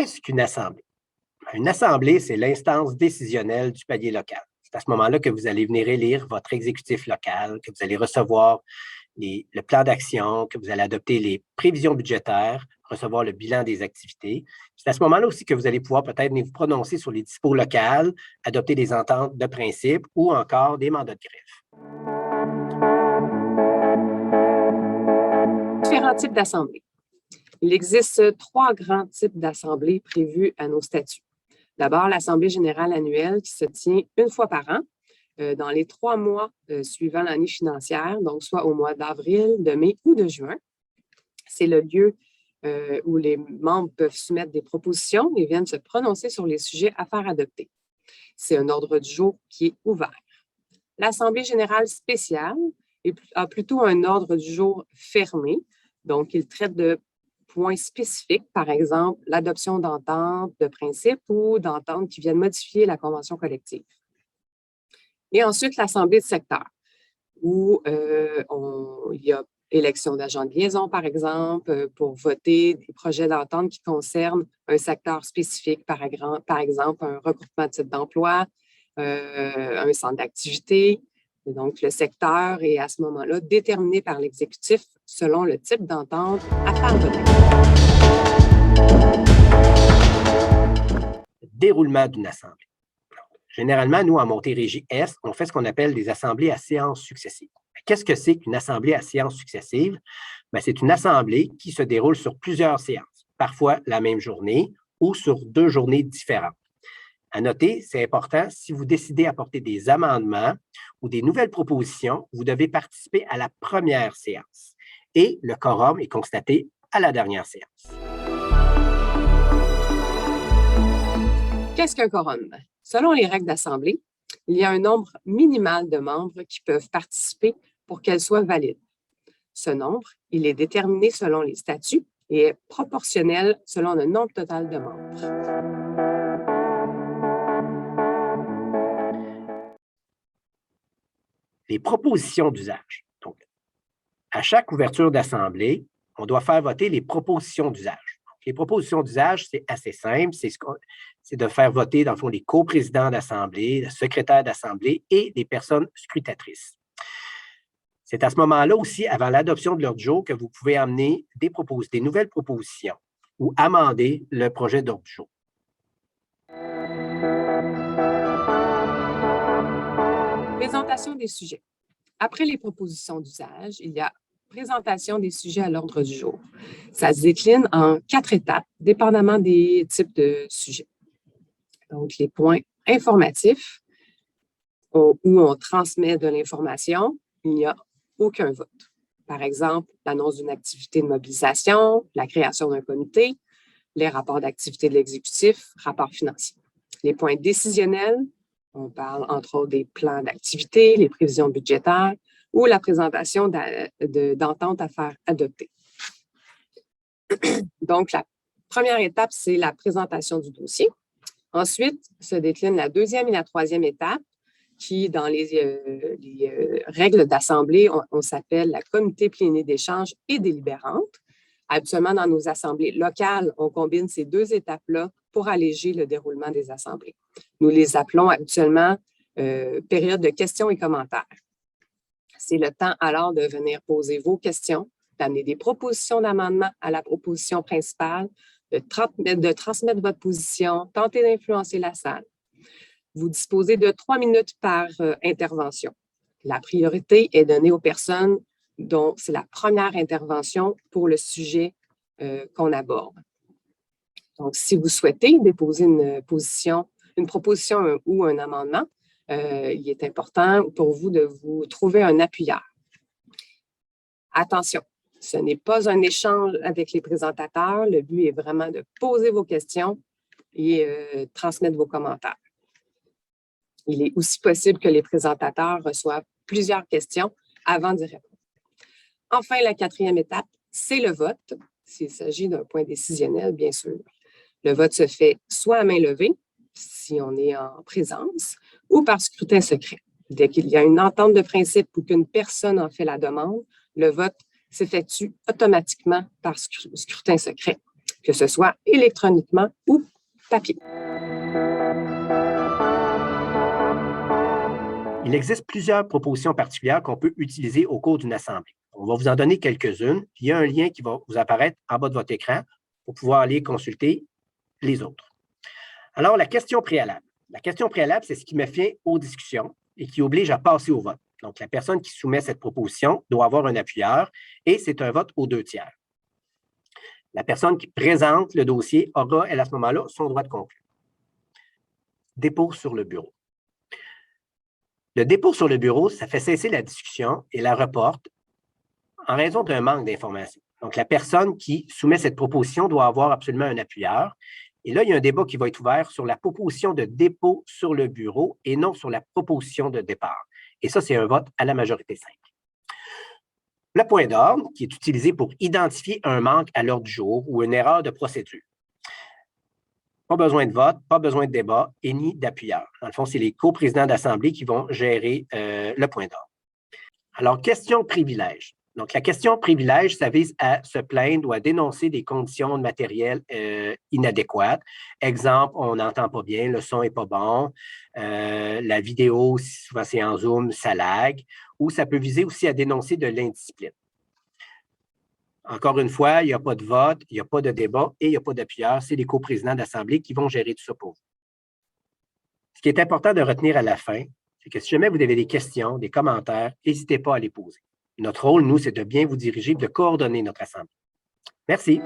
Qu'est-ce qu'une assemblée? Une assemblée, c'est l'instance décisionnelle du palier local. C'est à ce moment-là que vous allez venir élire votre exécutif local, que vous allez recevoir le plan d'action, que vous allez adopter les prévisions budgétaires, recevoir le bilan des activités. C'est à ce moment-là aussi que vous allez pouvoir peut-être venir vous prononcer sur les dispos locales, adopter des ententes de principe ou encore des mandats de greffe. Différents types d'assemblées. Il existe 3 grands types d'assemblées prévus à nos statuts. D'abord, l'Assemblée générale annuelle qui se tient une fois par an, dans les 3 mois suivant l'année financière, donc soit au mois d'avril, de mai ou de juin. C'est le lieu où les membres peuvent soumettre des propositions et viennent se prononcer sur les sujets à faire adopter. C'est un ordre du jour qui est ouvert. L'Assemblée générale spéciale a plutôt un ordre du jour fermé, donc il traite de points spécifiques, par exemple l'adoption d'ententes de principe ou d'ententes qui viennent modifier la convention collective. Et ensuite, l'Assemblée de secteur, où il y a élection d'agents de liaison, par exemple, pour voter des projets d'entente qui concernent un secteur spécifique, par exemple un regroupement de type d'emploi, un centre d'activité. Donc, le secteur est à ce moment-là déterminé par l'exécutif selon le type d'entente à faire voter. Déroulement d'une assemblée. Généralement, nous, en Montérégie-Est, on fait ce qu'on appelle des assemblées à séances successives. Qu'est-ce que c'est qu'une assemblée à séances successives? C'est une assemblée qui se déroule sur plusieurs séances, parfois la même journée ou sur 2 journées différentes. À noter, c'est important, si vous décidez d'apporter des amendements ou des nouvelles propositions, vous devez participer à la première séance et le quorum est constaté à la dernière séance. Qu'est-ce qu'un quorum? Selon les règles d'assemblée, il y a un nombre minimal de membres qui peuvent participer pour qu'elle soit valide. Ce nombre, il est déterminé selon les statuts et est proportionnel selon le nombre total de membres. Les propositions d'usage. Donc, à chaque ouverture d'assemblée, on doit faire voter les propositions d'usage. Les propositions d'usage, c'est assez simple. C'est de faire voter, dans le fond, les coprésidents d'assemblée, le secrétaire d'assemblée et les personnes scrutatrices. C'est à ce moment-là aussi, avant l'adoption de l'ordre du jour, que vous pouvez amener des nouvelles propositions ou amender le projet d'ordre du jour. Présentation des sujets. Après les propositions d'usage, il y a présentation des sujets à l'ordre du jour. Ça se décline en 4 étapes, dépendamment des types de sujets. Donc, les points informatifs, où on transmet de l'information, il n'y a aucun vote. Par exemple, l'annonce d'une activité de mobilisation, la création d'un comité, les rapports d'activité de l'exécutif, rapports financiers. Les points décisionnels, on parle entre autres des plans d'activité, les prévisions budgétaires ou la présentation d'ententes à faire adopter. Donc, la première étape, c'est la présentation du dossier. Ensuite, se décline la 2e et la 3e étape, qui, dans les règles d'assemblée, on s'appelle la comité plénier d'échange et délibérante. Habituellement, dans nos assemblées locales, on combine ces 2 étapes-là pour alléger le déroulement des assemblées. Nous les appelons habituellement période de questions et commentaires. C'est le temps alors de venir poser vos questions, d'amener des propositions d'amendement à la proposition principale, de transmettre votre position, tenter d'influencer la salle. Vous disposez de 3 minutes par intervention. La priorité est donnée aux personnes dont c'est la première intervention pour le sujet qu'on aborde. Donc, si vous souhaitez déposer une proposition ou un amendement, il est important pour vous de vous trouver un appuyeur. Attention, ce n'est pas un échange avec les présentateurs. Le but est vraiment de poser vos questions et transmettre vos commentaires. Il est aussi possible que les présentateurs reçoivent plusieurs questions avant d'y répondre. Enfin, la 4e étape, c'est le vote, s'il s'agit d'un point décisionnel, bien sûr. Le vote se fait soit à main levée, si on est en présence, ou par scrutin secret. Dès qu'il y a une entente de principe ou qu'une personne en fait la demande, le vote s'effectue automatiquement par scrutin secret. que ce soit électroniquement ou papier. Il existe plusieurs propositions particulières qu'on peut utiliser au cours d'une assemblée. On va vous en donner quelques-unes, puis il y a un lien qui va vous apparaître en bas de votre écran pour pouvoir aller consulter les autres. Alors, la question préalable. La question préalable, c'est ce qui met fin aux discussions et qui oblige à passer au vote. Donc, la personne qui soumet cette proposition doit avoir un appuyeur et c'est un vote aux 2/3. La personne qui présente le dossier aura, elle, à ce moment-là, son droit de conclure. Dépôt sur le bureau. Le dépôt sur le bureau, ça fait cesser la discussion et la reporte en raison d'un manque d'information. Donc, la personne qui soumet cette proposition doit avoir absolument un appuyeur. Et là, il y a un débat qui va être ouvert sur la proposition de dépôt sur le bureau et non sur la proposition de départ. Et ça, c'est un vote à la majorité simple. Le point d'ordre, qui est utilisé pour identifier un manque à l'ordre du jour ou une erreur de procédure. Pas besoin de vote, pas besoin de débat et ni d'appuyeur. Dans le fond, c'est les coprésidents d'assemblée qui vont gérer le point d'ordre. Alors, question privilège. Donc, la question privilège, ça vise à se plaindre ou à dénoncer des conditions de matériel inadéquates. Exemple, on n'entend pas bien, le son n'est pas bon, la vidéo, souvent c'est en Zoom, ça lag, ou ça peut viser aussi à dénoncer de l'indiscipline. Encore une fois, il n'y a pas de vote, il n'y a pas de débat et il n'y a pas d'appuyeur. C'est les coprésidents d'assemblée qui vont gérer tout ça pour vous. Ce qui est important de retenir à la fin, c'est que si jamais vous avez des questions, des commentaires, n'hésitez pas à les poser. Notre rôle, nous, c'est de bien vous diriger, de coordonner notre assemblée. Merci.